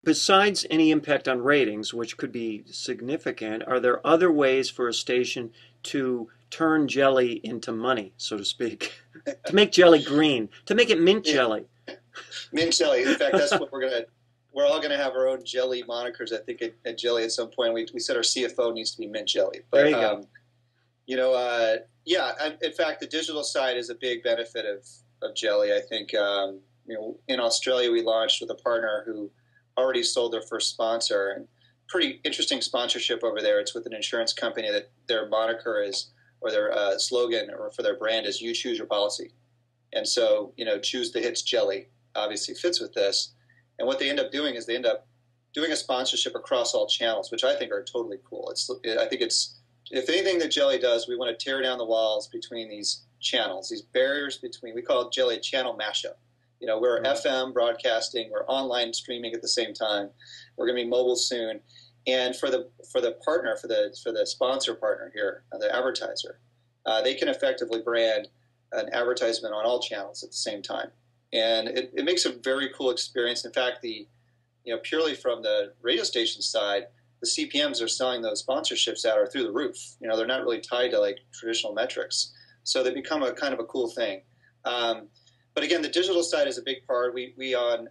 besides any impact on ratings, which could be significant, are there other ways for a station to turn jelly into money, so to speak? To make jelly green, to make it mint Yeah, jelly. mint jelly. In fact, that's what we're all gonna have our own jelly monikers. I think at Jelly at some point we said our CFO needs to be mint jelly. There But you go. yeah. In fact, the digital side is a big benefit of Jelly. I think in Australia we launched with a partner who already sold their first sponsor, and pretty interesting sponsorship over there. It's with an insurance company that their moniker is, or their slogan or for their brand is, "You choose your policy." And so, choose the hits jelly obviously fits with this. And what they end up doing is they end up doing a sponsorship across all channels, which I think are totally cool. I think it's, if anything that Jelly does, we want to tear down the walls between these channels, these barriers between, we call it Jelly a channel mashup. We're FM broadcasting, we're online streaming at the same time. We're going to be mobile soon. And for the partner, for the sponsor partner here, the advertiser, they can effectively brand an advertisement on all channels at the same time. And it makes a very cool experience. In fact, purely from the radio station side, the CPMs are selling those sponsorships out are through the roof. They're not really tied to like traditional metrics. So they become a kind of a cool thing. But again, the digital side is a big part. We on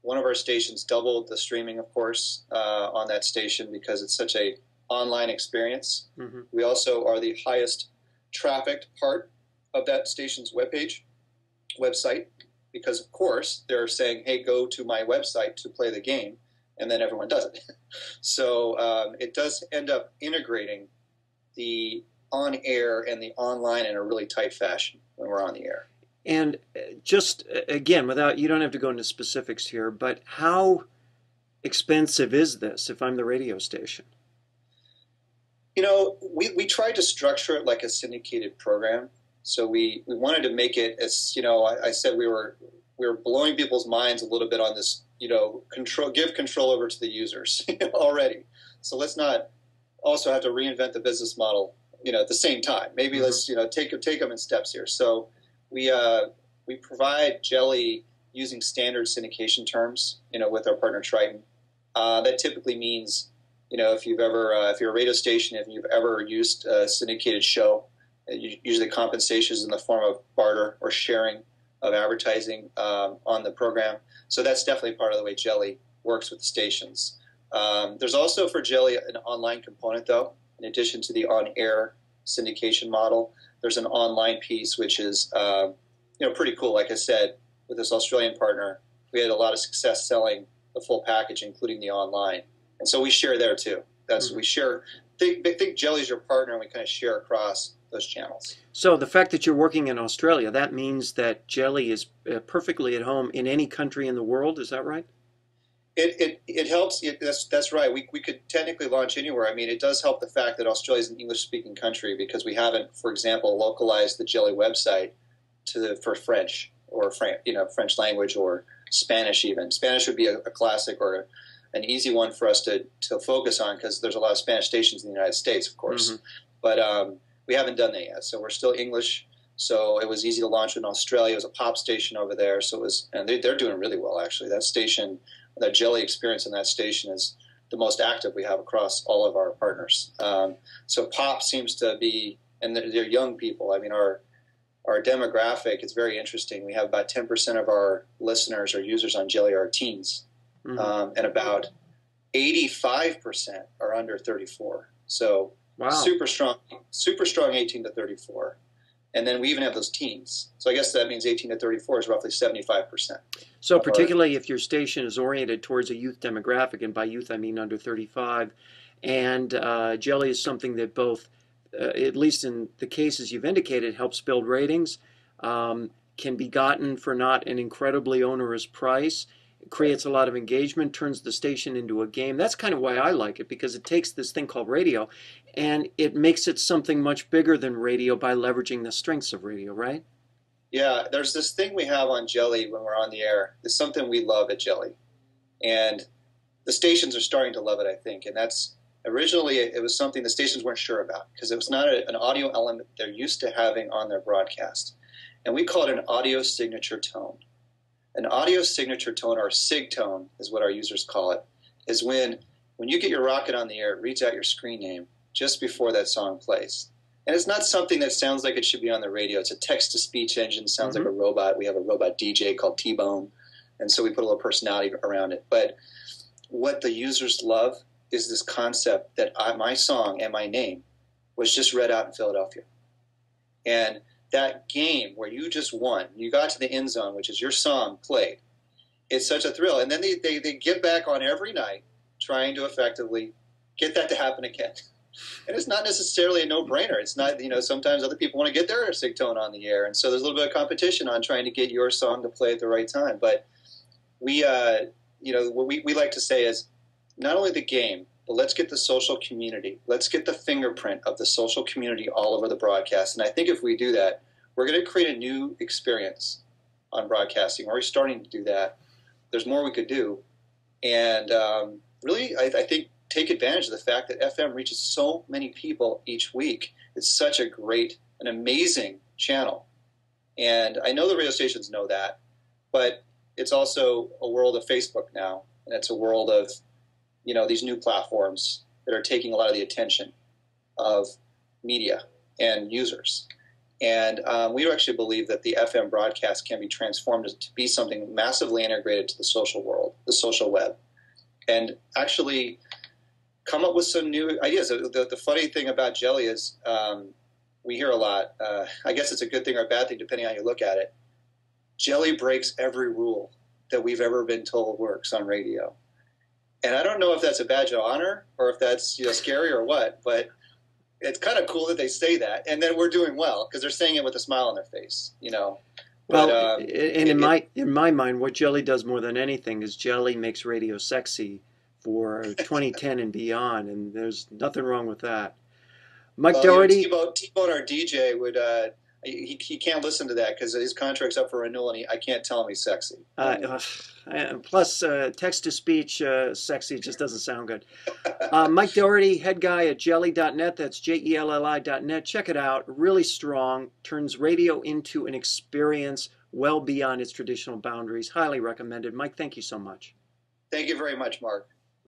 one of our stations doubled the streaming, of course, on that station because it's such a online experience. Mm-hmm. We also are the highest trafficked part of that station's website, because of course they're saying, hey, go to my website to play the game, and then everyone does it. So it does end up integrating the on-air and the online in a really tight fashion when we're on the air. And just, again, you don't have to go into specifics here, but how expensive is this if I'm the radio station? We tried to structure it like a syndicated program. So we wanted to make it as, I said we were blowing people's minds a little bit on this, give control over to the users already. So let's not also have to reinvent the business model, at the same time. Maybe let's, take them in steps here. So we provide Jelly using standard syndication terms, with our partner Triton. That typically means, if you're a radio station, if you've ever used a syndicated show, usually compensation is in the form of barter or sharing of advertising on the program. So that's definitely part of the way Jelly works with the stations. There's also for Jelly an online component, though. In addition to the on-air syndication model, there's an online piece, which is pretty cool. Like I said, with this Australian partner, we had a lot of success selling the full package, including the online. And so we share there too. We share. Think Jelly's your partner, and we kind of share across those channels. So the fact that you're working in Australia, that means that Jelly is perfectly at home in any country in the world. Is that right? It helps. That's right. We could technically launch anywhere. I mean, it does help the fact that Australia is an English-speaking country, because we haven't, for example, localized the Jelly website for French or French language or Spanish even. Spanish would be a classic or an easy one for us to focus on, because there's a lot of Spanish stations in the United States, of course. Mm-hmm. But we haven't done that yet. So we're still English. So it was easy to launch in Australia. It was a pop station over there. So and they're doing really well, actually. That station, that Jelly experience in that station is the most active we have across all of our partners. So pop seems to be, and they're young people. I mean, our demographic is very interesting. We have about 10% of our listeners or users on Jelly are teens. Mm-hmm. And about 85% are under 34. So wow. super strong 18 to 34. And then we even have those teens. So I guess that means 18 to 34 is roughly 75%. So particularly if your station is oriented towards a youth demographic, and by youth I mean under 35, and Jelly is something that both, at least in the cases you've indicated, helps build ratings, can be gotten for not an incredibly onerous price, it creates a lot of engagement, turns the station into a game. That's kind of why I like it, because it takes this thing called radio and it makes it something much bigger than radio by leveraging the strengths of radio, right? Yeah, there's this thing we have on Jelly when we're on the air. It's something we love at Jelly. And the stations are starting to love it, I think. And that's, originally it was something the stations weren't sure about, because it was not an audio element they're used to having on their broadcast. And we call it an audio signature tone. An audio signature tone, or SIG tone is what our users call it, is when you get your rocket on the air, it reads out your screen name just before that song plays. And it's not something that sounds like it should be on the radio. It's a text-to-speech engine, sounds like a robot. We have a robot DJ called T-Bone, and so we put a little personality around it. But what the users love is this concept that my song and my name was just read out in Philadelphia. And that game where you just won, you got to the end zone, which is your song played, it's such a thrill. And then they get back on every night trying to effectively get that to happen again. And it's not necessarily a no-brainer. It's not, sometimes other people want to get their SIG tone on the air. And so there's a little bit of competition on trying to get your song to play at the right time. But we, what we like to say is not only the game, but let's get the social community. Let's get the fingerprint of the social community all over the broadcast. And I think if we do that, we're going to create a new experience on broadcasting. We're already starting to do that. There's more we could do. And really, I think, take advantage of the fact that FM reaches so many people each week. It's such a great, an amazing channel. And I know the radio stations know that, but it's also a world of Facebook now. And it's a world of, these new platforms that are taking a lot of the attention of media and users. And we actually believe that the FM broadcast can be transformed to be something massively integrated to the social world, the social web, and actually come up with some new ideas. The funny thing about Jelli is we hear a lot. I guess it's a good thing or a bad thing, depending on how you look at it. Jelli breaks every rule that we've ever been told works on radio. And I don't know if that's a badge of honor or if that's scary or what, but it's kind of cool that they say that. And then we're doing well because they're saying it with a smile on their face, Well, and in my mind, what Jelli does more than anything is Jelli makes radio sexy for 2010 and beyond, and there's nothing wrong with that. Mike Doherty, T-Bone, our DJ, would he can't listen to that because his contract's up for renewal, and I can't tell him he's sexy. Plus, text-to-speech sexy just doesn't sound good. Mike Doherty, head guy at jelli.net. That's jelli.net. Check it out. Really strong. Turns radio into an experience well beyond its traditional boundaries. Highly recommended. Mike, thank you so much. Thank you very much, Mark.